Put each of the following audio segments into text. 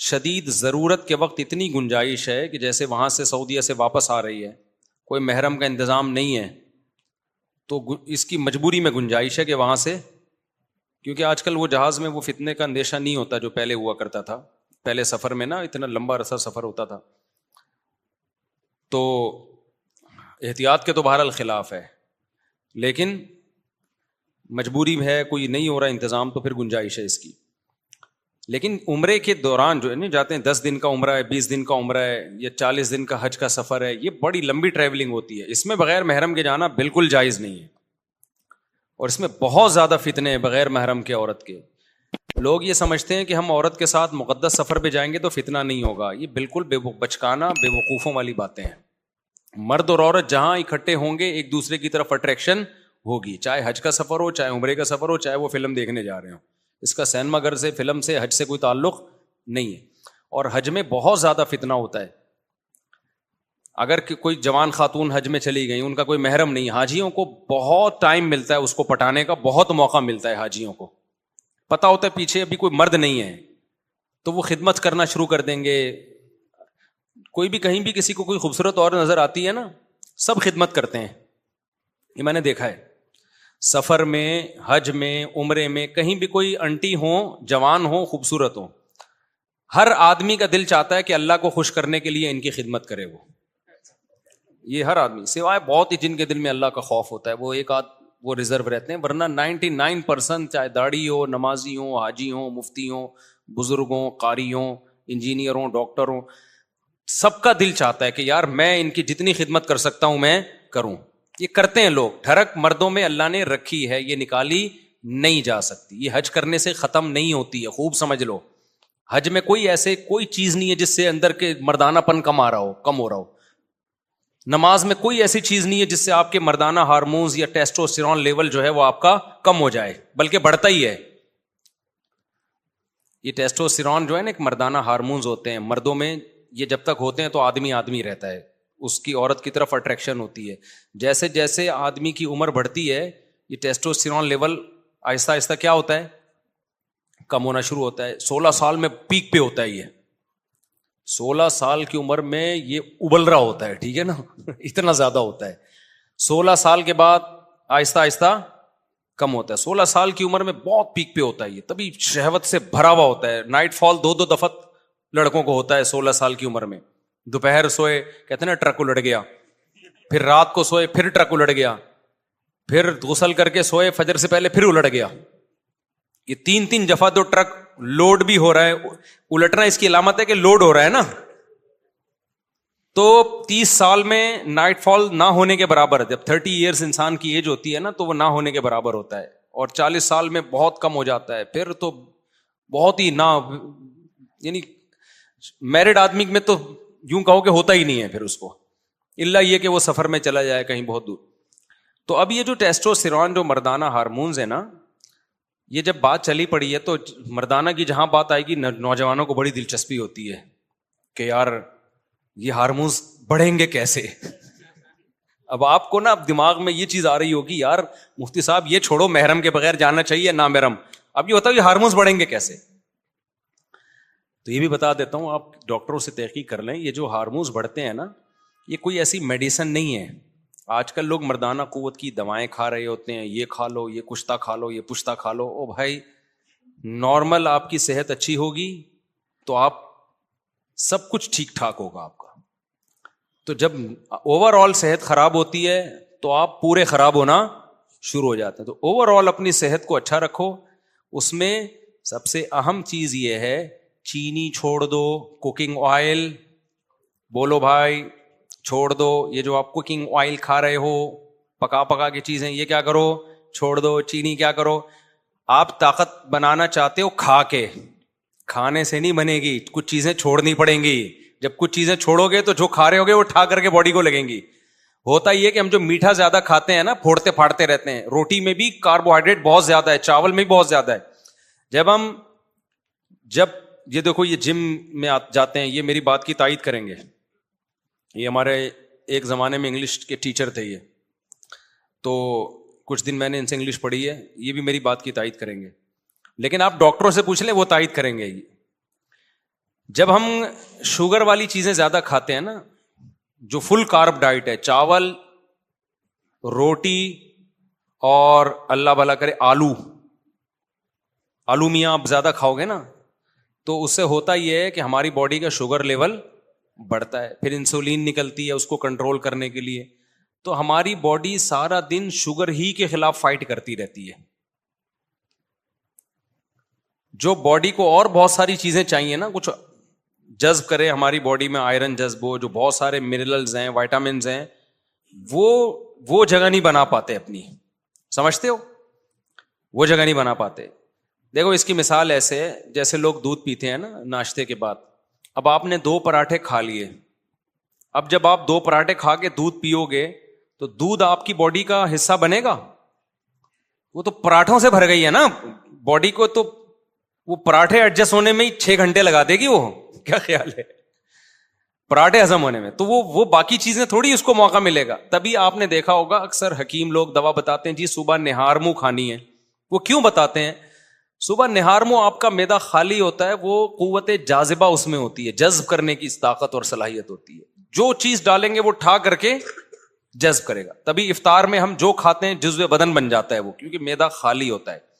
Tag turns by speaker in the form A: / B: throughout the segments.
A: شدید ضرورت کے وقت اتنی گنجائش ہے کہ جیسے وہاں سے سعودیہ سے واپس آ رہی ہے, کوئی محرم کا انتظام نہیں ہے, تو اس کی مجبوری میں گنجائش ہے کہ وہاں سے, کیونکہ آج کل وہ جہاز میں وہ فتنے کا اندیشہ نہیں ہوتا جو پہلے ہوا کرتا تھا. پہلے سفر میں نا اتنا لمبا عرصہ سفر ہوتا تھا, تو احتیاط کے تو بہرحال خلاف ہے, لیکن مجبوری ہے, کوئی نہیں ہو رہا انتظام, تو پھر گنجائش ہے اس کی. لیکن عمرے کے دوران جو ہے نہیں جاتے ہیں, 10 دن کا عمرہ ہے, 20 دن کا عمرہ ہے, یا 40 دن کا حج کا سفر ہے, یہ بڑی لمبی ٹریولنگ ہوتی ہے. اس میں بغیر محرم کے جانا بالکل جائز نہیں ہے, اور اس میں بہت زیادہ فتنے ہیں بغیر محرم کے عورت کے. لوگ یہ سمجھتے ہیں کہ ہم عورت کے ساتھ مقدس سفر پہ جائیں گے تو فتنہ نہیں ہوگا. یہ بالکل بچکانا, بے وقوفوں والی باتیں ہیں. مرد اور عورت جہاں اکٹھے ہوں گے ایک دوسرے کی طرف اٹریکشن ہوگی, چاہے حج کا سفر ہو, چاہے عمرے کا سفر ہو, چاہے وہ فلم دیکھنے جا رہے ہوں. اس کا سینما گھر سے, فلم سے, حج سے کوئی تعلق نہیں ہے. اور حج میں بہت زیادہ فتنہ ہوتا ہے. اگر کوئی جوان خاتون حج میں چلی گئی, ان کا کوئی محرم نہیں, حاجیوں کو بہت ٹائم ملتا ہے اس کو پٹانے کا, بہت موقع ملتا ہے حاجیوں کو. پتہ ہوتا ہے پیچھے ابھی کوئی مرد نہیں ہے, تو وہ خدمت کرنا شروع کر دیں گے. کوئی بھی کہیں بھی کسی کو کوئی خوبصورت اور نظر آتی ہے نا, سب خدمت کرتے ہیں. یہ میں نے دیکھا ہے سفر میں, حج میں, عمرے میں, کہیں بھی کوئی انٹی ہوں, جوان ہوں, خوبصورت ہوں, ہر آدمی کا دل چاہتا ہے کہ اللہ کو خوش کرنے کے لیے ان کی خدمت کرے. یہ ہر آدمی, سوائے بہت ہی جن کے دل میں اللہ کا خوف ہوتا ہے, وہ ایک وہ ریزرو رہتے ہیں, ورنہ 99% چاہے داڑھی ہو, نمازی ہوں, حاجی ہوں, مفتی ہوں, بزرگ ہوں, قاری ہوں, انجینئر ہوں, ڈاکٹر ہوں, سب کا دل چاہتا ہے کہ یار میں ان کی جتنی خدمت کر سکتا ہوں میں کروں. یہ کرتے ہیں لوگ. ٹھڑک مردوں میں اللہ نے رکھی ہے, یہ نکالی نہیں جا سکتی. یہ حج کرنے سے ختم نہیں ہوتی ہے, خوب سمجھ لو. حج میں کوئی چیز نہیں ہے جس سے اندر کے مردانہ پن کم ہو رہا ہو. نماز میں کوئی ایسی چیز نہیں ہے جس سے آپ کے مردانہ ہارمونز یا ٹیسٹوسٹیرون لیول جو ہے وہ آپ کا کم ہو جائے, بلکہ بڑھتا ہی ہے. یہ ٹیسٹوسٹیرون جو ہے نا, ایک مردانہ ہارمونز ہوتے ہیں مردوں میں, یہ جب تک ہوتے ہیں تو آدمی رہتا ہے, اس کی عورت کی طرف اٹریکشن ہوتی ہے. جیسے جیسے آدمی کی عمر بڑھتی ہے, یہ ٹیسٹوسٹیرون لیول آہستہ آہستہ کیا ہوتا ہے, کم ہونا شروع ہوتا ہے. 16 سال میں پیک پہ ہوتا ہے. یہ 16 سال کی عمر میں یہ ابل رہا ہوتا ہے, ٹھیک ہے نا, اتنا زیادہ ہوتا ہے. 16 سال کے بعد آہستہ آہستہ کم ہوتا ہے. 16 سال کی عمر میں بہت پیک پہ ہوتا ہے یہ, تبھی شہوت سے بھرا ہوا ہوتا ہے. نائٹ فال 2 دفعہ لڑکوں کو ہوتا ہے 16 سال کی عمر میں. دوپہر سوئے, کہتے ہیں نا ٹرک الٹ گیا, پھر رات کو سوئے پھر ٹرک الٹ گیا, پھر غسل کر کے سوئے فجر سے پہلے پھر الٹ گیا. یہ 3 دفعہ تو ٹرک لوڈ بھی ہو رہا ہے. الٹنا اس کی علامت ہے کہ لوڈ ہو رہا ہے نا. تو 30 سال میں نائٹ فال نہ ہونے کے برابر ہے. جب 30 ایئرس انسان کی ایج ہوتی ہے نا, تو وہ نہ ہونے کے برابر ہوتا ہے. اور 40 سال میں بہت کم ہو جاتا ہے. پھر تو بہت ہی نہ, یعنی میرڈ آدمی میں تو یوں کہو کہ ہوتا ہی نہیں ہے پھر اس کو, الا یہ کہ وہ سفر میں چلا جائے کہیں بہت دور. تو اب یہ جو ٹیسٹوسٹیرون جو مردانہ ہارمونز ہے نا, یہ جب بات چلی پڑی ہے تو مردانہ کی جہاں بات آئے گی, نوجوانوں کو بڑی دلچسپی ہوتی ہے کہ یار یہ ہارمونز بڑھیں گے کیسے. اب آپ کو نا اب دماغ میں یہ چیز آ رہی ہوگی, یار مفتی صاحب یہ چھوڑو, محرم کے بغیر جانا چاہیے نا محرم. اب یہ بتاؤ یہ ہارمونز بڑھیں گے کیسے. تو یہ بھی بتا دیتا ہوں, آپ ڈاکٹروں سے تحقیق کر لیں. یہ جو ہارمونز بڑھتے ہیں نا, یہ کوئی ایسی میڈیسن نہیں ہے. آج کل لوگ مردانہ قوت کی دوائیں کھا رہے ہوتے ہیں, یہ کھا لو, یہ کشتا کھا لو, یہ پشتا کھا لو. او بھائی, نارمل آپ کی صحت اچھی ہوگی تو آپ سب کچھ ٹھیک ٹھاک ہوگا آپ کا. تو جب اوور آل صحت خراب ہوتی ہے تو آپ پورے خراب ہونا شروع ہو جاتے ہیں. تو اوور آل اپنی صحت کو اچھا رکھو. اس میں سب سے اہم چیز یہ ہے, چینی چھوڑ دو, کوکنگ آئل, بولو بھائی چھوڑ دو. یہ جو آپ کوکنگ آئل کھا رہے ہو, پکا کی چیزیں, یہ کیا کرو, چھوڑ دو. چینی کیا کرو, آپ طاقت بنانا چاہتے ہو کھا کے, کھانے سے نہیں بنے گی, کچھ چیزیں چھوڑنی پڑیں گی. جب کچھ چیزیں چھوڑو گے تو جو کھا رہے ہوگے وہ ٹھا کر کے باڈی کو لگیں گی. ہوتا یہ کہ ہم جو میٹھا زیادہ کھاتے ہیں نا, پھوڑتے پھاڑتے رہتے ہیں. روٹی میں بھی کاربوہائیڈریٹ بہت زیادہ ہے, چاول میں بھی بہت زیادہ ہے. جب یہ دیکھو, یہ جم میں جاتے ہیں, یہ میری بات کی تائید کریں گے. یہ ہمارے ایک زمانے میں انگلش کے ٹیچر تھے یہ, تو کچھ دن میں نے ان سے انگلش پڑھی ہے, یہ بھی میری بات کی تائید کریں گے. لیکن آپ ڈاکٹروں سے پوچھ لیں, وہ تائید کریں گے. جب ہم شوگر والی چیزیں زیادہ کھاتے ہیں نا، جو فل کارب ڈائٹ ہے، چاول، روٹی اور اللہ بھلا کرے آلو میاں آپ زیادہ کھاؤ گے نا، تو اس سے ہوتا یہ ہے کہ ہماری باڈی کا شوگر لیول بڑھتا ہے، پھر انسولین نکلتی ہے اس کو کنٹرول کرنے کے لیے، تو ہماری باڈی سارا دن شوگر ہی کے خلاف فائٹ کرتی رہتی ہے. جو باڈی کو اور بہت ساری چیزیں چاہیے نا، کچھ جذب کرے ہماری باڈی میں، آئرن جذب ہو، جو بہت سارے منرلز ہیں، وائٹامنز ہیں، وہ جگہ نہیں بنا پاتے اپنی. سمجھتے ہو؟ وہ جگہ نہیں بنا پاتے. دیکھو اس کی مثال ایسے ہے، جیسے لوگ دودھ پیتے ہیں نا ناشتے کے بعد. اب آپ نے 2 پراٹھے کھا لیے، اب جب آپ 2 پراٹھے کھا کے دودھ پیو گے تو دودھ آپ کی باڈی کا حصہ بنے گا؟ وہ تو پراٹھوں سے بھر گئی ہے نا باڈی کو، تو وہ پراٹھے ایڈجسٹ ہونے میں ہی 6 گھنٹے لگا دے گی. وہ کیا خیال ہے پراٹھے ہضم ہونے میں؟ تو وہ باقی چیزیں تھوڑی اس کو موقع ملے گا. تبھی آپ نے دیکھا ہوگا اکثر حکیم لوگ دوا بتاتے ہیں، جی صبح نہار منہ کھانی ہے. وہ کیوں بتاتے ہیں؟ صبح نہار منہ آپ کا معدہ خالی ہوتا ہے، وہ قوت جاذبہ اس میں ہوتی ہے، جذب کرنے کی طاقت اور صلاحیت ہوتی ہے. جو چیز ڈالیں گے وہ ٹھا کر کے جذب کرے گا. تبھی افطار میں ہم جو کھاتے ہیں جزو بدن بن جاتا ہے وہ، کیونکہ معدہ خالی ہوتا ہے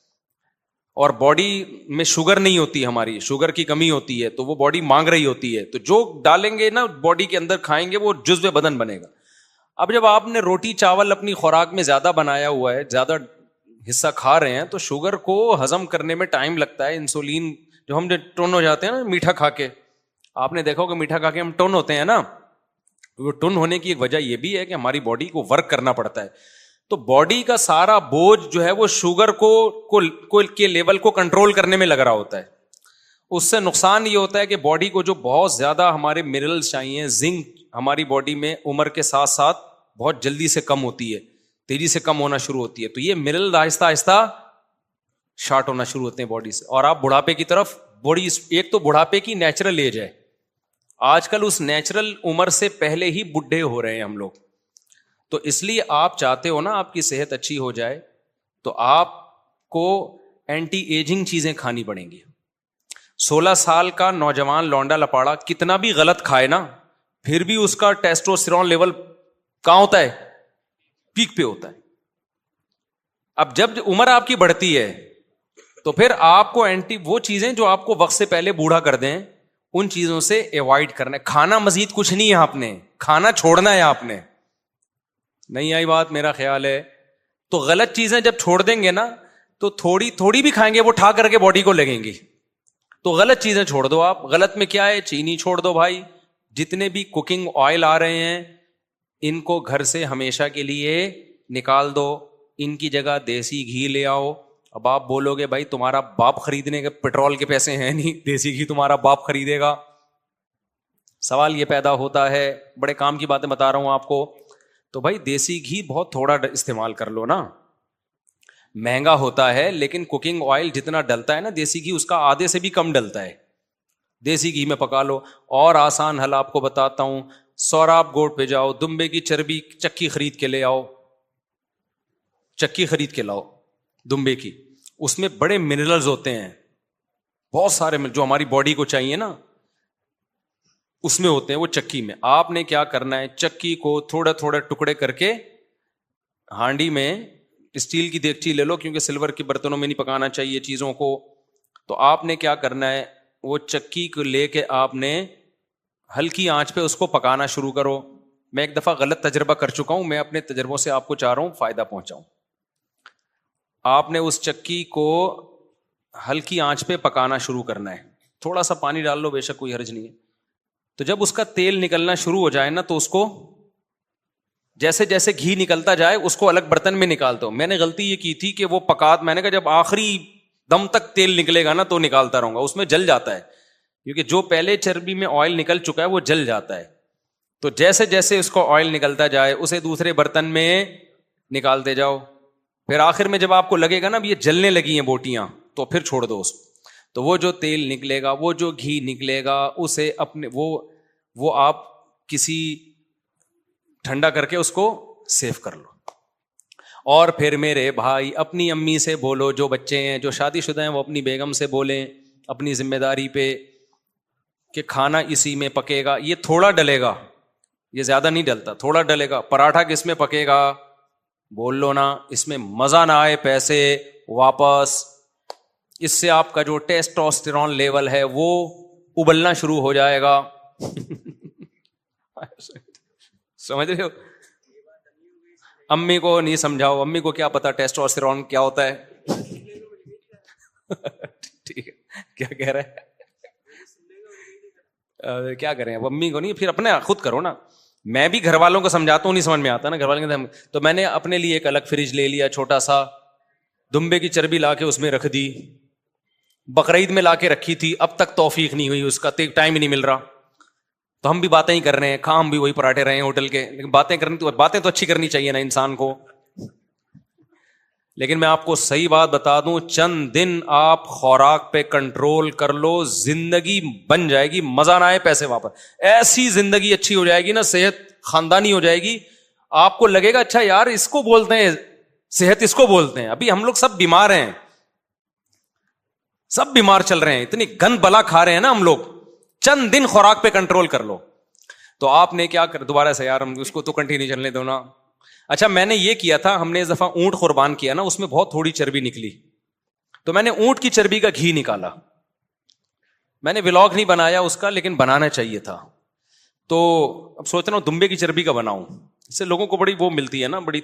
A: اور باڈی میں شوگر نہیں ہوتی، ہماری شوگر کی کمی ہوتی ہے، تو وہ باڈی مانگ رہی ہوتی ہے، تو جو ڈالیں گے نا باڈی کے اندر کھائیں گے وہ جزو بدن بنے گا. اب جب آپ نے روٹی چاول اپنی خوراک میں زیادہ بنایا ہوا ہے، زیادہ حصہ کھا رہے ہیں، تو شوگر کو ہضم کرنے میں ٹائم لگتا ہے. انسولین جو ہم ٹن ہو جاتے ہیں نا میٹھا کھا کے، آپ نے دیکھا کہ میٹھا کھا کے ہم ٹن ہوتے ہیں نا، وہ ٹن ہونے کی ایک وجہ یہ بھی ہے کہ ہماری باڈی کو ورک کرنا پڑتا ہے. تو باڈی کا سارا بوجھ جو ہے وہ شوگر کو کے لیول کو کنٹرول کرنے میں لگ رہا ہوتا ہے. اس سے نقصان یہ ہوتا ہے کہ باڈی کو جو بہت زیادہ ہمارے منرلز چاہیے، زنک ہماری باڈی میں عمر کے ساتھ ساتھ بہت جلدی سے کم ہوتی ہے، تیزی سے کم ہونا شروع ہوتی ہے. تو یہ منرل آہستہ آہستہ شارٹ ہونا شروع ہوتے ہیں باڈی سے، اور آپ بڑھاپے کی طرف بڑی، ایک تو بڑھاپے کی نیچرل ایج ہے، آج کل اس نیچرل عمر سے پہلے ہی بڈھے ہو رہے ہیں ہم لوگ. تو اس لیے آپ چاہتے ہو نا آپ کی صحت اچھی ہو جائے، تو آپ کو اینٹی ایجنگ چیزیں کھانی پڑیں گی. 16 سال کا نوجوان لونڈا لپاڑا کتنا بھی غلط کھائے نا، پھر بھی اس کا ٹیسٹوسٹیرون لیول کہاں ہوتا ہے؟ پیک پہ ہوتا ہے. اب جب عمر آپ کی بڑھتی ہے تو پھر آپ کو وہ چیزیں جو آپ کو وقت سے پہلے بوڑھا کر دیں، ان چیزوں سے ایوائڈ کرنا ہے. کھانا مزید کچھ نہیں ہے، آپ نے کھانا چھوڑنا ہے. آپ نے نہیں آئی بات؟ میرا خیال ہے تو غلط چیزیں جب چھوڑ دیں گے نا تو تھوڑی تھوڑی بھی کھائیں گے وہ ٹھا کر کے باڈی کو لگیں گی. تو غلط چیزیں چھوڑ دو آپ. غلط میں کیا ہے؟ چینی چھوڑ دو بھائی. جتنے بھی کوکنگ آئل آ رہے ہیں ان کو گھر سے ہمیشہ کے لیے نکال دو، ان کی جگہ دیسی گھی لے آؤ. اب آپ بولو گے بھائی تمہارا باپ خریدنے کے پیٹرول کے پیسے ہیں نہیں، دیسی گھی تمہارا باپ خریدے گا؟ سوال یہ پیدا ہوتا ہے. بڑے کام کی باتیں بتا رہا ہوں آپ کو. تو بھائی دیسی گھی بہت تھوڑا استعمال کر لو نا، مہنگا ہوتا ہے لیکن کوکنگ آئل جتنا ڈلتا ہے نا دیسی گھی اس کا آدھے سے بھی کم ڈلتا ہے. دیسی گھی میں پکا لو. اور آسان حل آپ کو بتاتا ہوں، سوراب گوٹ پہ جاؤ، دمبے کی چربی چکی خرید کے لے آؤ، چکی خرید کے لاؤ دمبے کی. اس میں بڑے منرلز ہوتے ہیں، بہت سارے جو ہماری باڈی کو چاہیے نا اس میں ہوتے ہیں، وہ چکی میں. آپ نے کیا کرنا ہے، چکی کو تھوڑے تھوڑے ٹکڑے کر کے ہانڈی میں، اسٹیل کی دیگچی لے لو کیونکہ سلور کے برتنوں میں نہیں پکانا چاہیے چیزوں کو. تو آپ نے کیا کرنا ہے، وہ چکی کو لے کے آپ نے ہلکی آنچ پہ اس کو پکانا شروع کرو. میں ایک دفعہ غلط تجربہ کر چکا ہوں، میں اپنے تجربوں سے آپ کو چاہ رہا ہوں فائدہ پہنچاؤں. آپ نے اس چکی کو ہلکی آنچ پہ پکانا شروع کرنا ہے. تھوڑا سا پانی ڈال لو، بے شک کوئی حرج نہیں ہے. تو جب اس کا تیل نکلنا شروع ہو جائے نا تو اس کو جیسے جیسے گھی نکلتا جائے اس کو الگ برتن میں نکال دو. میں نے غلطی یہ کی تھی کہ وہ میں نے کہا جب آخری دم تک تیل نکلے گا نا تو نکالتا رہوں گا، اس میں جل جاتا ہے کیونکہ جو پہلے چربی میں آئل نکل چکا ہے وہ جل جاتا ہے. تو جیسے جیسے اس کو آئل نکلتا جائے اسے دوسرے برتن میں نکالتے جاؤ. پھر آخر میں جب آپ کو لگے گا نا یہ جلنے لگی ہیں بوٹیاں تو پھر چھوڑ دو اس کو. تو وہ جو تیل نکلے گا، وہ جو گھی نکلے گا، اسے اپنے وہ آپ کسی ٹھنڈا کر کے اس کو سیو کر لو. اور پھر میرے بھائی اپنی امی سے بولو، جو بچے ہیں جو شادی شدہ ہیں وہ اپنی بیگم سے بولیں اپنی ذمہ داری پہ. کہ کھانا اسی میں پکے گا, یہ تھوڑا ڈلے گا, یہ زیادہ نہیں ڈلتا, تھوڑا ڈلے گا. پراٹھا کس میں پکے گا, بول لو نا, اس میں مزہ نہ آئے پیسے واپس, اس سے آپ کا جو ٹیسٹوسٹیرون لیول ہے وہ ابلنا شروع ہو جائے گا. سمجھ رہے ہو؟ امی کو نہیں سمجھاؤ, امی کو کیا پتا ٹیسٹوسٹیرون کیا ہوتا ہے. ٹھیک ہے, کیا کہہ رہے ہیں, کیا کریں اب, امی کو نہیں, پھر اپنے خود کرو نا. میں بھی گھر والوں کو سمجھاتا ہوں, نہیں سمجھ میں آتا نا گھر والوں کے, تو میں نے اپنے لیے ایک الگ فریج لے لیا چھوٹا سا, دمبے کی چربی لا کے اس میں رکھ دی, بقرعید میں لا کے رکھی تھی, اب تک توفیق نہیں ہوئی اس کا, ٹائم ہی نہیں مل رہا. تو ہم بھی باتیں ہی کر رہے ہیں, کام بھی وہی پراٹھے رہے ہیں ہوٹل کے, لیکن باتیں تو اچھی کرنی چاہیے نا انسان کو. لیکن میں آپ کو صحیح بات بتا دوں, چند دن آپ خوراک پہ کنٹرول کر لو, زندگی بن جائے گی, مزہ نہ آئے پیسے واپس, ایسی زندگی اچھی ہو جائے گی نا, صحت خاندانی ہو جائے گی. آپ کو لگے گا اچھا یار اس کو بولتے ہیں صحت, اس کو بولتے ہیں. ابھی ہم لوگ سب بیمار ہیں, سب بیمار چل رہے ہیں, اتنی گند بلا کھا رہے ہیں نا ہم لوگ. چند دن خوراک پہ کنٹرول کر لو. تو آپ نے کیا کر, دوبارہ سے یار ہم اس کو تو کنٹینیو چلنے دو نا. اچھا میں نے یہ کیا تھا, ہم نے اس دفعہ اونٹ قربان کیا نا, اس میں بہت تھوڑی چربی نکلی, تو میں نے اونٹ کی چربی کا گھی نکالا. میں نے ولاگ نہیں بنایا اس کا, لیکن بنانا چاہیے تھا. تو اب سوچ رہا ہوں دمبے کی چربی کا بناؤں, اس سے لوگوں کو بڑی وہ ملتی ہے نا, بڑی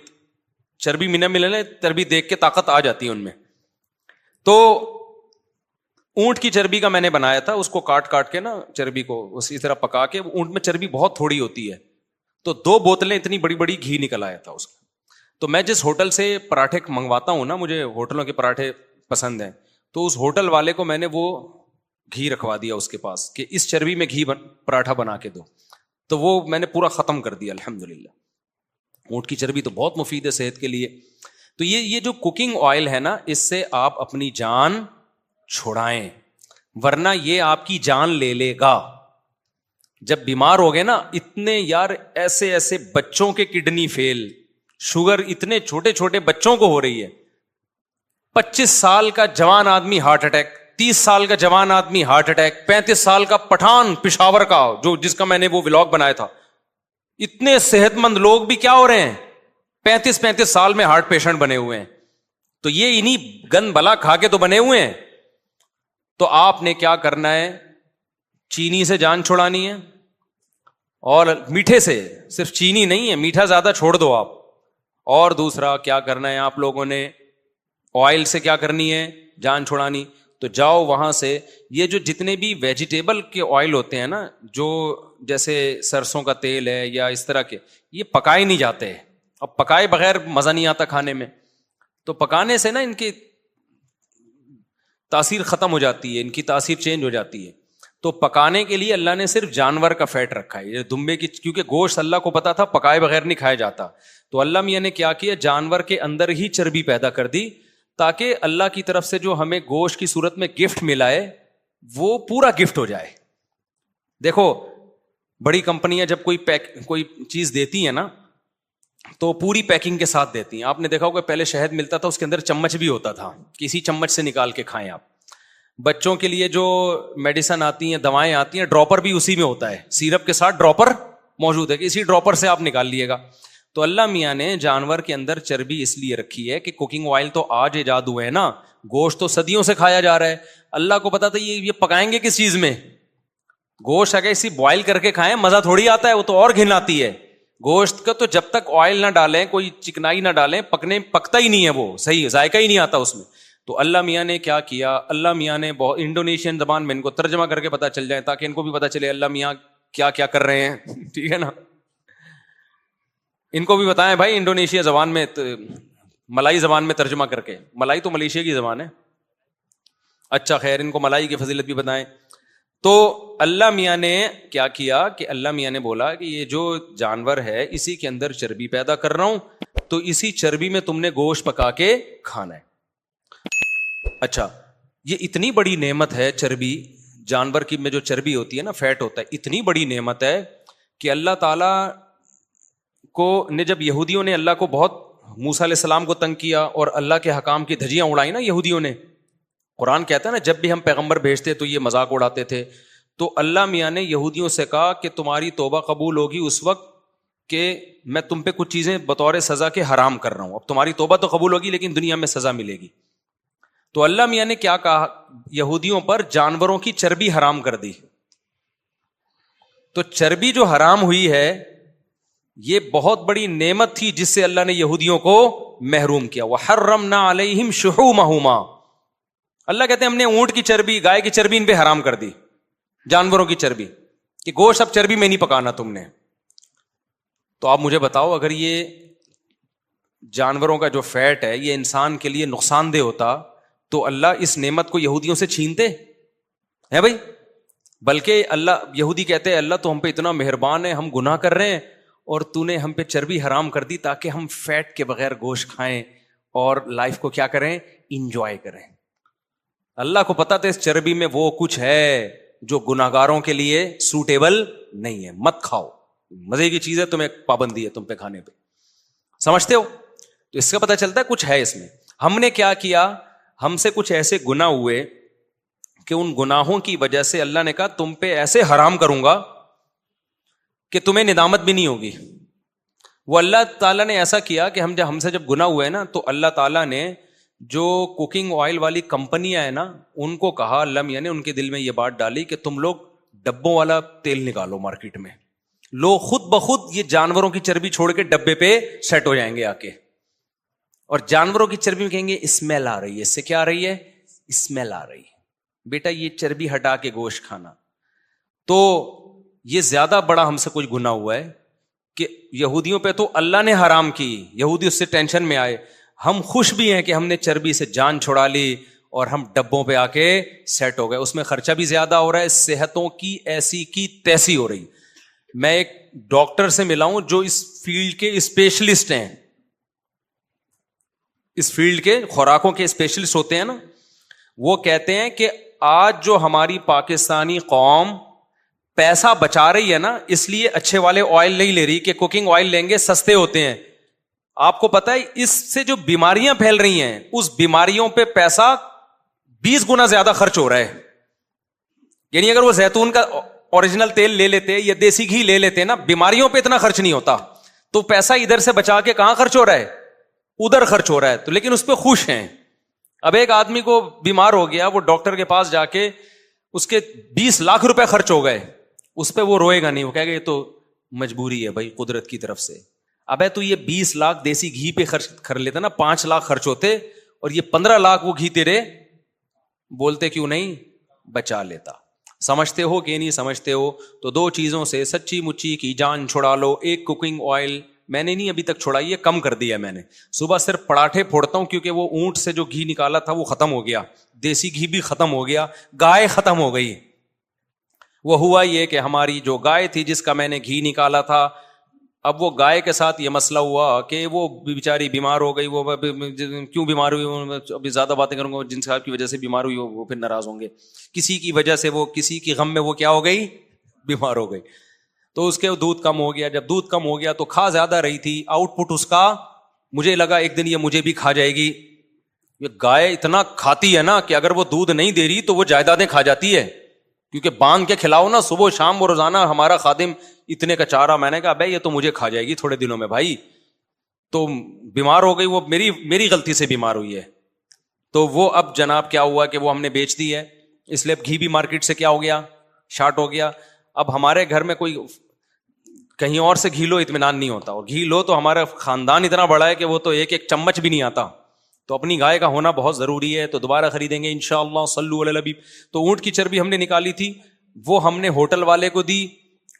A: چربی ملے, چربی دیکھ کے طاقت آ جاتی ہے ان میں. تو اونٹ کی چربی کا میں نے بنایا تھا, اس کو کاٹ کے نا چربی کو اسی طرح پکا کے, اونٹ میں چربی بہت تھوڑی ہوتی ہے, تو 2 بوتلیں اتنی بڑی بڑی گھی نکل آیا تھا اس کا. تو میں جس ہوٹل سے پراٹھے منگواتا ہوں نا, مجھے ہوٹلوں کے پراٹھے پسند ہیں, تو اس ہوٹل والے کو میں نے وہ گھی رکھوا دیا اس کے پاس کہ اس چربی میں گھی پراٹھا بنا کے دو. تو وہ میں نے پورا ختم کر دیا الحمدللہ. اونٹ کی چربی تو بہت مفید ہے صحت کے لیے. تو یہ جو کوکنگ آئل ہے نا, اس سے آپ اپنی جان چھڑائیں, ورنہ یہ آپ کی جان لے لے گا. جب بیمار ہو گئے نا, اتنے یار ایسے بچوں کے کڈنی فیل, شوگر اتنے چھوٹے چھوٹے بچوں کو ہو رہی ہے. 25 سال کا جوان آدمی ہارٹ اٹیک, 30 سال کا جوان آدمی ہارٹ اٹیک, 35 سال کا پٹھان پشاور کا جس کا میں نے وہ ولاگ بنایا تھا. اتنے صحت مند لوگ بھی کیا ہو رہے ہیں, 35 سال میں ہارٹ پیشنٹ بنے ہوئے ہیں. تو یہ انہی گند بلا کھا کے تو بنے ہوئے ہیں. تو آپ نے کیا کرنا ہے, چینی سے جان چھڑانی ہے, اور میٹھے سے, صرف چینی نہیں ہے, میٹھا زیادہ چھوڑ دو آپ. اور دوسرا کیا کرنا ہے آپ لوگوں نے, آئل سے کیا کرنی ہے, جان چھڑانی. تو جاؤ وہاں سے, یہ جو جتنے بھی ویجیٹیبل کے آئل ہوتے ہیں نا, جو جیسے سرسوں کا تیل ہے یا اس طرح کے, یہ پکائے نہیں جاتے. اب پکائے بغیر مزہ نہیں آتا کھانے میں, تو پکانے سے نا ان کی تاثیر ختم ہو جاتی ہے, ان کی تاثیر چینج ہو جاتی ہے. تو پکانے کے لیے اللہ نے صرف جانور کا فیٹ رکھا ہے, یہ دمبے کی, کیونکہ گوشت اللہ کو پتا تھا پکائے بغیر نہیں کھایا جاتا. تو اللہ میاں نے کیا کیا, جانور کے اندر ہی چربی پیدا کر دی, تاکہ اللہ کی طرف سے جو ہمیں گوشت کی صورت میں گفٹ ملا ہے وہ پورا گفٹ ہو جائے. دیکھو بڑی کمپنیاں جب کوئی چیز دیتی ہیں نا, تو پوری پیکنگ کے ساتھ دیتی ہیں. آپ نے دیکھا ہوگا پہلے شہد ملتا تھا, اس کے اندر چمچ بھی ہوتا تھا, کسی چمچ سے نکال کے کھائیں آپ. بچوں کے لیے جو میڈیسن آتی ہیں, دوائیں آتی ہیں, ڈراپر بھی اسی میں ہوتا ہے, سیرپ کے ساتھ ڈراپر موجود ہے کہ اسی ڈراپر سے آپ نکال لیے گا. تو اللہ میاں نے جانور کے اندر چربی اس لیے رکھی ہے کہ کوکنگ آئل تو آج ایجاد ہوئے ہیں نا, گوشت تو صدیوں سے کھایا جا رہا ہے. اللہ کو پتا تھا یہ پکائیں گے کس چیز میں, گوشت اگر اسی بوائل کر کے کھائیں مزہ تھوڑی آتا ہے, وہ تو اور گھن آتی ہے. گوشت کا تو جب تک آئل نہ ڈالیں, کوئی چکنائی نہ ڈالیں, پکتا ہی نہیں ہے, وہ صحیح ذائقہ ہی نہیں آتا اس میں. تو اللہ میاں نے کیا کیا, اللہ میاں نے بہت انڈونیشین زبان میں ان کو ترجمہ کر کے پتا چل جائے, تاکہ ان کو بھی پتا چلے اللہ میاں کیا کیا کر رہے ہیں. ٹھیک ہے نا, ان کو بھی بتائیں بھائی انڈونیشیا زبان میں, ملائی زبان میں ترجمہ کر کے. ملائی تو ملیشیا کی زبان ہے. اچھا خیر, ان کو ملائی کی فضیلت بھی بتائیں. تو اللہ میاں نے کیا کیا کہ اللہ میاں نے بولا کہ یہ جو جانور ہے اسی کے اندر چربی پیدا کر رہا ہوں, تو اسی چربی میں تم نے گوشت پکا کے کھانا ہے. اچھا, یہ اتنی بڑی نعمت ہے چربی, جانور کی میں جو چربی ہوتی ہے نا, فیٹ ہوتا ہے, اتنی بڑی نعمت ہے کہ اللہ تعالیٰ کو نے, جب یہودیوں نے اللہ کو بہت, موسیٰ علیہ السلام کو تنگ کیا اور اللہ کے حکام کی دھجیاں اڑائی نا یہودیوں نے. قرآن کہتا ہے نا جب بھی ہم پیغمبر بھیجتے تو یہ مذاق اڑاتے تھے. تو اللہ میاں نے یہودیوں سے کہا کہ تمہاری توبہ قبول ہوگی اس وقت کہ میں تم پہ کچھ چیزیں بطور سزا کے حرام کر رہا ہوں. اب تمہاری توبہ تو قبول ہوگی لیکن دنیا میں سزا ملے گی. تو اللہ میاں نے کیا کہا, یہودیوں پر جانوروں کی چربی حرام کر دی. تو چربی جو حرام ہوئی ہے یہ بہت بڑی نعمت تھی جس سے اللہ نے یہودیوں کو محروم کیا. وَحَرَّمْنَا عَلَيْهِمْ شُحُومَهُمَا, اللہ کہتے ہیں ہم نے اونٹ کی چربی, گائے کی چربی ان پہ حرام کر دی, جانوروں کی چربی, کہ گوشت اب چربی میں نہیں پکانا تم نے. تو آپ مجھے بتاؤ اگر یہ جانوروں کا جو فیٹ ہے یہ انسان کے لیے نقصان دہ ہوتا تو اللہ اس نعمت کو یہودیوں سے چھینتے ہیں بھائی؟ بلکہ اللہ, یہودی کہتے ہیں اللہ تو ہم پہ اتنا مہربان ہے, ہم گناہ کر رہے ہیں اور تو نے ہم پہ چربی حرام کر دی تاکہ ہم فیٹ کے بغیر گوشت کھائیں اور لائف کو کیا کریں, انجوائے کریں. اللہ کو پتا تھا اس چربی میں وہ کچھ ہے جو گناہگاروں کے لیے سوٹیبل نہیں ہے, مت کھاؤ, مزے کی چیز ہے, تمہیں پابندی ہے تم پہ کھانے پہ, سمجھتے ہو؟ تو اس کا پتہ چلتا ہے کچھ ہے اس میں. ہم نے کیا کیا, ہم سے کچھ ایسے گناہ ہوئے کہ ان گناہوں کی وجہ سے اللہ نے کہا تم پہ ایسے حرام کروں گا کہ تمہیں ندامت بھی نہیں ہوگی. وہ اللہ تعالیٰ نے ایسا کیا کہ ہم سے جب گناہ ہوئے نا تو اللہ تعالیٰ نے جو کوکنگ آئل والی کمپنیاں ہیں نا ان کو کہا, اللہ میاں نے ان کے دل میں یہ بات ڈالی کہ تم لوگ ڈبوں والا تیل نکالو مارکیٹ میں, لوگ خود بخود یہ جانوروں کی چربی چھوڑ کے ڈبے پہ سیٹ ہو جائیں گے آ کے, اور جانوروں کی چربی میں کہیں گے اسمیل آ رہی ہے, اس سے کیا آ رہی ہے, اسمیل آ رہی ہے, بیٹا یہ چربی ہٹا کے گوشت کھانا. تو یہ زیادہ بڑا ہم سے کچھ گناہ ہوا ہے کہ یہودیوں پہ تو اللہ نے حرام کی, یہودی اس سے ٹینشن میں آئے. ہم خوش بھی ہیں کہ ہم نے چربی سے جان چھڑا لی اور ہم ڈبوں پہ آ کے سیٹ ہو گئے. اس میں خرچہ بھی زیادہ ہو رہا ہے, صحتوں کی ایسی کی تیسی ہو رہی. میں ایک ڈاکٹر سے ملا ہوں جو اس فیلڈ کے اسپیشلسٹ ہیں, اس فیلڈ کے خوراکوں کے اسپیشلسٹ ہوتے ہیں نا, وہ کہتے ہیں کہ آج جو ہماری پاکستانی قوم پیسہ بچا رہی ہے نا اس لیے اچھے والے آئل نہیں لے رہی کہ کوکنگ آئل لیں گے سستے ہوتے ہیں. آپ کو پتا ہے اس سے جو بیماریاں پھیل رہی ہیں اس بیماریوں پہ پیسہ 20 گنا زیادہ خرچ ہو رہا ہے. یعنی اگر وہ زیتون کا اوریجنل تیل لے لیتے یا دیسی گھی لے لیتے نا, بیماریوں پہ اتنا خرچ نہیں ہوتا. تو پیسہ ادھر سے بچا کے کہاں خرچ ہو رہا ہے, ادھر خرچ ہو رہا ہے. تو لیکن اس پہ خوش ہیں. اب ایک آدمی کو بیمار ہو گیا, وہ ڈاکٹر کے پاس جا کے اس کے 20 لاکھ روپے خرچ ہو گئے, اس پہ وہ روئے گا نہیں, وہ کہے گا یہ تو مجبوری ہے بھائی قدرت کی طرف سے. ابے تو یہ 20 لاکھ دیسی گھی پہ خرچ کر لیتا نا, 5 لاکھ خرچ ہوتے اور یہ 15 لاکھ وہ گھی تیرے بولتے کیوں نہیں بچا لیتا. سمجھتے ہو کہ نہیں سمجھتے ہو؟ تو 2 چیزوں سے سچی مچی کی جان چھڑا لو. ایک کوکنگ آئل میں نے نہیں ابھی تک چھڑائی ہے, کم کر دیا میں نے. صبح صرف پراٹھے پھوڑتا ہوں کیونکہ وہ اونٹ سے جو گھی نکالا تھا وہ ختم ہو گیا, دیسی گھی بھی ختم ہو گیا, گائے ختم ہو گئی. وہ ہوا یہ کہ ہماری جو گائے تھی جس کا میں نے گھی نکالا تھا, اب وہ گائے کے ساتھ یہ مسئلہ ہوا کہ وہ بیچاری بیمار ہو گئی. وہ کیوں بیمار ہوئی, ابھی زیادہ باتیں کروں گا, جن صاحب کی وجہ سے بیمار ہوئی وہ پھر ناراض ہوں گے. کسی کی وجہ سے وہ کسی کی غم میں وہ کیا ہو گئی, بیمار ہو گئی. تو اس کے دودھ کم ہو گیا. جب دودھ کم ہو گیا تو کھا زیادہ رہی تھی, آؤٹ پٹ اس کا مجھے لگا ایک دن یہ مجھے بھی کھا جائے گی. یہ گائے اتنا کھاتی ہے نا کہ اگر وہ دودھ نہیں دے رہی تو وہ جائیدادیں کھا جاتی ہے, کیونکہ باندھ کے کھلاؤ نا صبح شام. وہ روزانہ ہمارا خادم اتنے کا چارہ, میں نے کہا بھائی یہ تو مجھے کھا جائے گی تھوڑے دنوں میں بھائی. تو بیمار ہو گئی, وہ میری غلطی سے بیمار ہوئی ہے. تو وہ اب جناب کیا ہوا کہ وہ ہم نے بیچ دی ہے, اس لیے اب گھی بھی مارکیٹ سے کیا ہو گیا, شارٹ ہو گیا. اب ہمارے گھر میں کوئی کہیں اور سے گھی لو اطمینان نہیں ہوتا, اور گھی لو تو ہمارا خاندان اتنا بڑا ہے کہ وہ تو ایک چمچ بھی نہیں آتا. تو اپنی گائے کا ہونا بہت ضروری ہے. تو دوبارہ خریدیں گے انشاءاللہ, صلو علی الحبیب. تو اونٹ کی چربی ہم نے نکالی تھی, وہ ہم نے ہوٹل والے کو دی.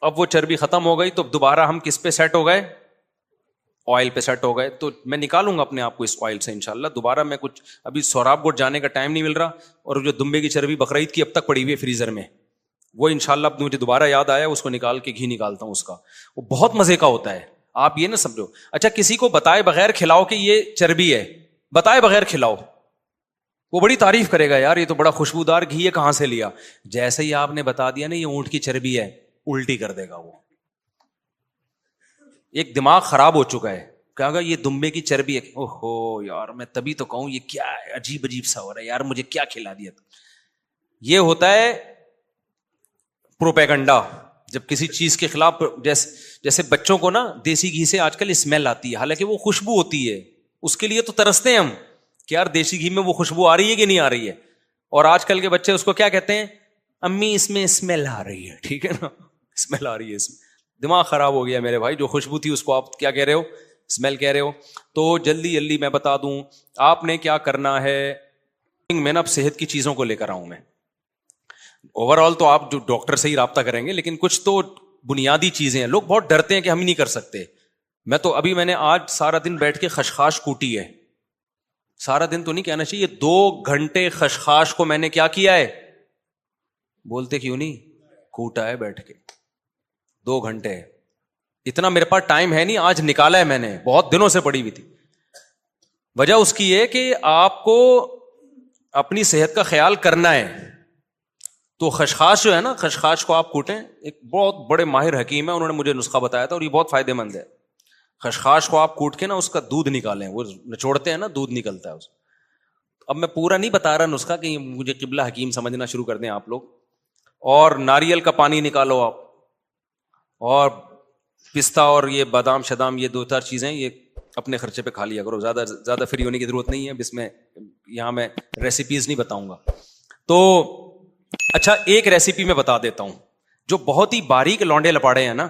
A: اب وہ چربی ختم ہو گئی تو دوبارہ ہم کس پہ سیٹ ہو گئے, آئل پہ سیٹ ہو گئے. تو میں نکالوں گا اپنے آپ کو اس آئل سے انشاءاللہ. دوبارہ میں کچھ ابھی سوراب گوٹ جانے کا ٹائم نہیں مل رہا, اور جو دمبے کی چربی بقرعید کی اب تک پڑی ہوئی ہے فریزر میں, وہ انشاءاللہ اب مجھے دوبارہ یاد آیا, اس کو نکال کے گھی نکالتا ہوں اس کا. وہ بہت مزے کا ہوتا ہے, آپ یہ نہ سمجھو. اچھا کسی کو بتائے بغیر کھلاؤ کہ یہ چربی ہے, بتائے بغیر کھلاؤ, وہ بڑی تعریف کرے گا, یار یہ تو بڑا خوشبودار گھی ہے, کہاں سے لیا. جیسے ہی آپ نے بتا دیا نا یہ اونٹ کی چربی ہے, الٹی کر دے گا وہ. ایک دماغ خراب ہو چکا ہے, کہا گا یہ دمبے کی چربی ہے. اوہو یار میں تبھی تو کہوں یہ کیا ہے, عجیب سا ہو رہا ہے یار, مجھے کیا کھلا دیا. یہ ہوتا ہے پروپیگنڈا. جب کسی چیز کے خلاف, جیسے بچوں کو نا دیسی گھی سے آج کل اسمیل آتی ہے, حالانکہ وہ خوشبو ہوتی ہے, اس کے لیے تو ترستے ہیں ہم کہ یار دیسی گھی میں وہ خوشبو آ رہی ہے کہ نہیں آ رہی ہے. اور آج کل کے بچے اس کو کیا کہتے ہیں, امی اس میں اسمیل آ رہی ہے. ٹھیک ہے نا, اسمیل آ رہی ہے, اس میں دماغ خراب ہو گیا میرے بھائی. جو خوشبو تھی اس کو آپ کیا کہہ رہے ہو, اسمیل کہہ رہے ہو. تو جلدی میں بتا دوں آپ نے کیا کرنا ہے. میں نا اب صحت کی چیزوں کو لے کر آؤں میں. اوور آل تو آپ جو ڈاکٹر سے ہی رابطہ کریں گے, لیکن کچھ تو بنیادی چیزیں ہیں. لوگ بہت ڈرتے ہیں کہ ہم ہی نہیں کر سکتے. میں نے آج سارا دن بیٹھ کے خشخاش کوٹی ہے. سارا دن تو نہیں کہنا چاہیے, 2 گھنٹے خشخاش کو میں نے کیا کیا ہے, بولتے کیوں نہیں, کوٹا ہے بیٹھ کے 2 گھنٹے. اتنا میرے پاس ٹائم ہے نہیں, آج نکالا ہے میں نے, بہت دنوں سے پڑی ہوئی تھی. وجہ اس کی ہے کہ آپ کو اپنی صحت کا خیال کرنا ہے. تو خشخاش جو ہے نا, خشخاش کو آپ کوٹیں. ایک بہت بڑے ماہر حکیم ہے, انہوں نے مجھے نسخہ بتایا تھا اور یہ بہت فائدہ مند ہے. خشخاش کو آپ کوٹ کے نا اس کا دودھ نکالیں, وہ نچوڑتے ہیں نا, دودھ نکلتا ہے اس. اب میں پورا نہیں بتا رہا نسخہ کہ مجھے قبلہ حکیم سمجھنا شروع کر دیں آپ لوگ. اور ناریل کا پانی نکالو آپ, اور پستہ اور یہ بادام شدام, یہ 2-4 چیزیں یہ اپنے خرچے پہ کھا لیا کرو. زیادہ فری ہونے کی ضرورت نہیں ہے. اس میں یہاں میں ریسیپیز نہیں بتاؤں گا. تو اچھا, ایک ریسیپی میں بتا دیتا ہوں. جو بہت ہی باریک لونڈے لپاڑے ہیں نا,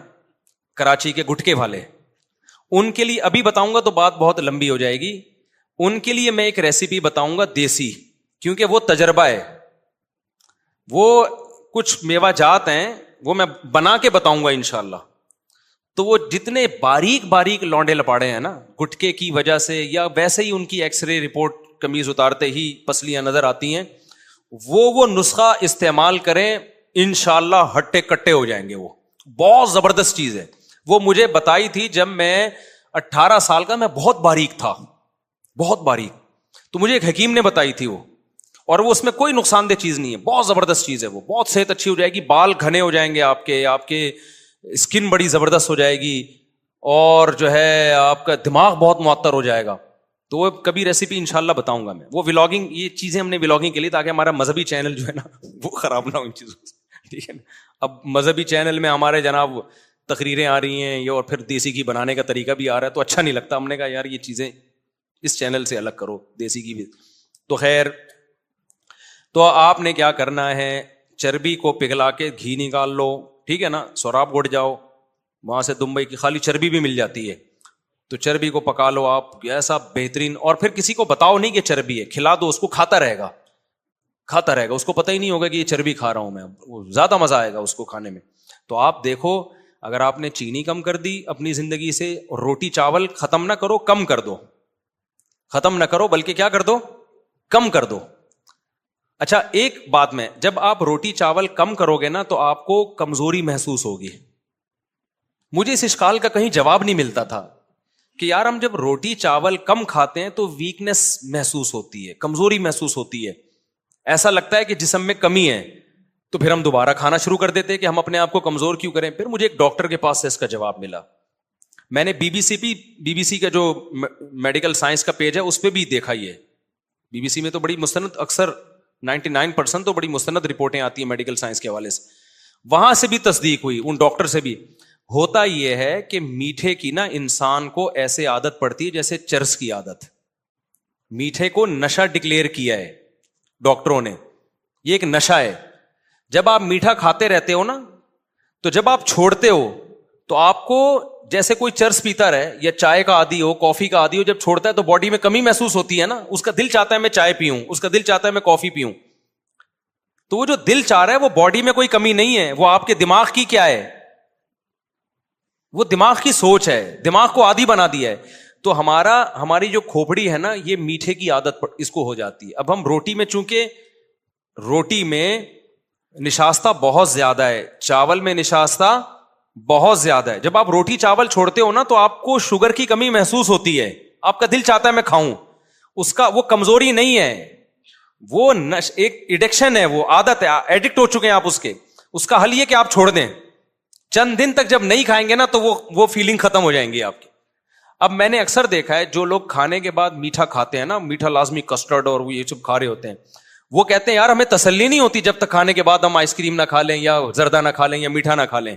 A: کراچی کے گٹکے والے, ان کے لیے ابھی بتاؤں گا تو بات بہت لمبی ہو جائے گی. ان کے لیے میں ایک ریسیپی بتاؤں گا دیسی, کیونکہ وہ تجربہ ہے. وہ کچھ میوہ جات ہیں, وہ میں بنا کے بتاؤں گا انشاءاللہ. تو وہ جتنے باریک لونڈے لپاڑے ہیں نا گٹکے کی وجہ سے, یا ویسے ہی ان کی ایکس رے رپورٹ قمیض اتارتے ہی پسلیاں نظر آتی ہیں, وہ نسخہ استعمال کریں, انشاءاللہ ہٹے کٹے ہو جائیں گے. وہ بہت زبردست چیز ہے. وہ مجھے بتائی تھی جب میں 18 سال کا, میں بہت باریک تھا, بہت باریک. تو مجھے ایک حکیم نے بتائی تھی وہ, اور وہ اس میں کوئی نقصان دہ چیز نہیں ہے, بہت زبردست چیز ہے. وہ بہت صحت اچھی ہو جائے گی, بال گھنے ہو جائیں گے آپ کے اسکن بڑی زبردست ہو جائے گی, اور جو ہے آپ کا دماغ بہت معطر ہو جائے گا. تو وہ کبھی ریسیپی انشاءاللہ بتاؤں گا میں. وہ ولاگنگ, یہ چیزیں ہم نے ولاگنگ کے لیے, تاکہ ہمارا مذہبی چینل جو ہے نا وہ خراب نہ ہو ان چیزوں سے. ٹھیک ہے نا. اب مذہبی چینل میں ہمارے جناب تقریریں آ رہی ہیں, اور پھر دیسی گھی بنانے کا طریقہ بھی آ رہا ہے, تو اچھا نہیں لگتا. ہم نے کہا یار یہ چیزیں اس چینل سے الگ کرو, دیسی گھی بھی. تو خیر, تو آپ نے کیا کرنا ہے, چربی کو پگھلا کے گھی نکال لو. ٹھیک ہے نا. سوراب گڑ جاؤ, وہاں سے دمبئی کی خالی چربی بھی مل جاتی ہے, تو چربی کو پکا لو آپ, ایسا بہترین. اور پھر کسی کو بتاؤ نہیں کہ چربی ہے, کھلا دو اس کو, کھاتا رہے گا, اس کو پتہ ہی نہیں ہوگا کہ یہ چربی کھا رہا ہوں میں. زیادہ مزہ آئے گا اس کو کھانے میں. تو آپ دیکھو, اگر آپ نے چینی کم کر دی اپنی زندگی سے, اور روٹی چاول ختم نہ کرو, کم کر دو, ختم نہ کرو بلکہ کیا کر دو, کم کر دو. اچھا ایک بات میں, جب آپ روٹی چاول کم کرو گے نا تو آپ کو کمزوری محسوس ہوگی. مجھے اس اشکال کا کہیں جواب نہیں ملتا تھا کہ یار ہم جب روٹی چاول کم کھاتے ہیں تو ویکنس محسوس ہوتی ہے, کمزوری محسوس ہوتی ہے, ایسا لگتا ہے کہ جسم میں کمی ہے. تو پھر ہم دوبارہ کھانا شروع کر دیتے کہ ہم اپنے آپ کو کمزور کیوں کریں. پھر مجھے ایک ڈاکٹر کے پاس سے اس کا جواب ملا. میں نے بی بی سی کا جو میڈیکل سائنس کا پیج ہے اس پہ بھی دیکھا. یہ بی بی سی میں تو بڑی مستند, اکثر 99% تو بڑی مستند رپورٹیں آتی ہیں میڈیکل سائنس کے حوالے سے. وہاں سے بھی تصدیق ہوئی, ان ڈاکٹر سے بھی. ہوتا یہ ہے کہ میٹھے کی نا انسان کو ایسے عادت پڑتی ہے جیسے چرس کی عادت. میٹھے کو نشہ ڈکلیئر کیا ہے ڈاکٹروں نے, یہ ایک نشہ ہے. جب آپ میٹھا کھاتے رہتے ہو نا, تو جب آپ چھوڑتے ہو تو آپ کو جیسے کوئی چرس پیتا رہے, یا چائے کا عادی ہو, کافی کا عادی ہو, جب چھوڑتا ہے تو باڈی میں کمی محسوس ہوتی ہے نا. اس کا دل چاہتا ہے میں چائے پیوں, اس کا دل چاہتا ہے میں کافی پیوں. تو وہ جو دل چاہ رہا ہے وہ باڈی میں کوئی کمی نہیں ہے, وہ آپ کے دماغ کی کیا ہے, وہ دماغ کی سوچ ہے, دماغ کو عادی بنا دیا ہے. تو ہماری جو کھوپڑی ہے نا, یہ میٹھے کی عادت اس کو ہو جاتی ہے. اب ہم روٹی میں, چونکہ روٹی میں نشاستہ بہت زیادہ ہے, چاول میں نشاستہ بہت زیادہ ہے. جب آپ روٹی چاول چھوڑتے ہو نا تو آپ کو شوگر کی کمی محسوس ہوتی ہے, آپ کا دل چاہتا ہے میں کھاؤں. اس کا وہ کمزوری نہیں ہے, وہ ایک ایڈکشن ہے, وہ عادت ہے, ایڈکٹ ہو چکے ہیں آپ اس کے. اس کا حل یہ کہ آپ چھوڑ دیں. چند دن تک جب نہیں کھائیں گے نا تو وہ فیلنگ ختم ہو جائیں گی آپ کی. اب میں نے اکثر دیکھا ہے جو لوگ کھانے کے بعد میٹھا کھاتے ہیں نا, میٹھا لازمی کسٹرڈ اور وہ یہ سب کھا رہے ہوتے ہیں, وہ کہتے ہیں یار ہمیں تسلی نہیں ہوتی جب تک کھانے کے بعد ہم آئس کریم نہ کھا لیں یا زردہ نہ کھا لیں یا میٹھا نہ کھا لیں,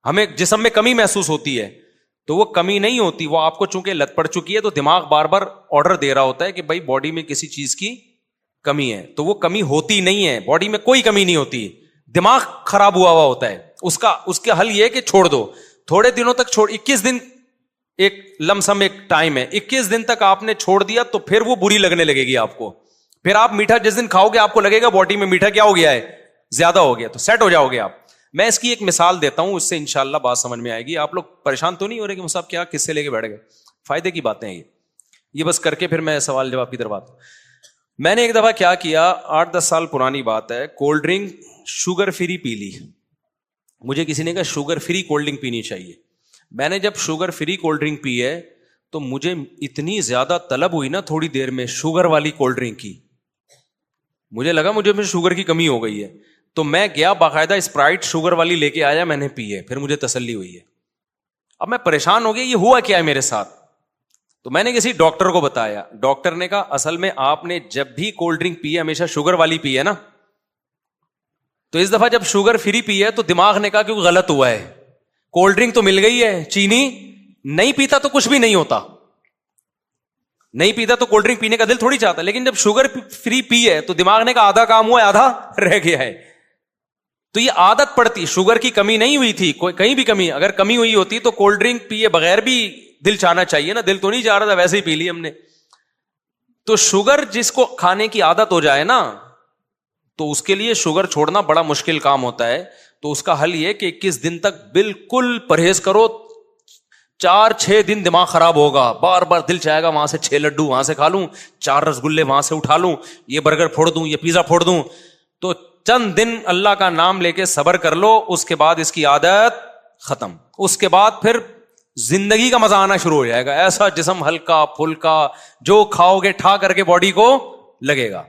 A: ہمیں جسم میں کمی محسوس ہوتی ہے. تو وہ کمی نہیں ہوتی, وہ آپ کو چونکہ لت پڑ چکی ہے تو دماغ بار بار آرڈر دے رہا ہوتا ہے کہ بھائی باڈی میں کسی چیز کی کمی ہے, تو وہ کمی ہوتی نہیں ہے, باڈی میں کوئی کمی نہیں ہوتی, دماغ خراب ہوا ہوتا ہے. اس کا حل یہ ہے کہ چھوڑ دو, تھوڑے دنوں تک چھوڑ, 21 دن ایک لمسم ایک ٹائم ہے, 21 دن تک آپ نے چھوڑ دیا تو پھر وہ بری لگنے لگے گی آپ کو. پھر آپ میٹھا جس دن کھاؤ گے آپ کو لگے گا باڈی میں میٹھا کیا ہو گیا ہے, زیادہ ہو گیا, تو سیٹ ہو جاؤ گے آپ. میں اس کی ایک مثال دیتا ہوں, اس سے انشاءاللہ بات سمجھ میں آئے گی. آپ لوگ پریشان تو نہیں ہو رہے کہ مصعب کیا کس سے لے کے بیٹھ گئے, فائدے کی باتیں ہیں یہ بس کر کے پھر میں سوال جواب کی طرف آتا ہوں. میں نے ایک دفعہ کیا کیا, 8-10 سال پرانی بات ہے, کولڈ ڈرنک شوگر فری پی لی. مجھے کسی نے کہا شوگر فری کولڈ ڈرنک پینی چاہیے. میں نے جب شوگر فری کولڈ ڈرنک پی ہے تو مجھے اتنی زیادہ طلب ہوئی نا تھوڑی دیر میں شوگر والی کولڈ ڈرنک کی, مجھے لگا مجھے شوگر کی کمی ہو گئی ہے. تو میں گیا باقاعدہ اسپرائٹ شوگر والی لے کے آیا, میں نے پی ہے, پھر مجھے تسلی ہوئی ہے. اب میں پریشان ہو گیا یہ ہوا کیا ہے میرے ساتھ. تو میں نے کسی ڈاکٹر کو بتایا, ڈاکٹر نے کہا اصل میں آپ نے جب بھی کولڈ ڈرنک پی ہے ہمیشہ شوگر والی پی ہے نا, تو اس دفعہ جب شوگر فری پی ہے تو دماغ نے کہا کہ غلط ہوا ہے, کولڈ ڈرنک تو مل گئی ہے, چینی نہیں پیتا تو کچھ بھی نہیں ہوتا, نہیں پیتا تو کولڈ ڈرنک پینے کا دل تھوڑی چاہتا, لیکن جب شوگر فری پی ہے تو دماغ نے کہا آدھا کام ہوا ہے آدھا رہ گیا ہے. تو یہ عادت پڑتی, شوگر کی کمی نہیں ہوئی تھی, کوئی کہیں بھی کمی, اگر کمی ہوئی ہوتی تو کولڈ ڈرنک پیے بغیر بھی دل چاہنا چاہیے نا, دل تو نہیں چاہ رہا تھا ویسے ہی پی لی ہم نے. تو شوگر جس کو کھانے کی عادت ہو جائے نا تو اس کے لیے شوگر چھوڑنا بڑا مشکل کام ہوتا ہے. تو اس کا حل یہ کہ 21 دن تک بالکل پرہیز کرو, 4-6 دن دماغ خراب ہوگا, بار بار دل چاہے گا وہاں سے 6 لڈو وہاں سے کھا لوں, 4 رسگلے وہاں سے اٹھا لوں, یہ برگر پھوڑ دوں, یہ پیزا پھوڑ دوں. تو چند دن اللہ کا نام لے کے صبر کر لو, اس کے بعد اس کی عادت ختم, اس کے بعد پھر زندگی کا مزہ آنا شروع ہو جائے گا. ایسا جسم ہلکا پھلکا جو کھاؤ گے ٹھا کر کے باڈی کو لگے گا.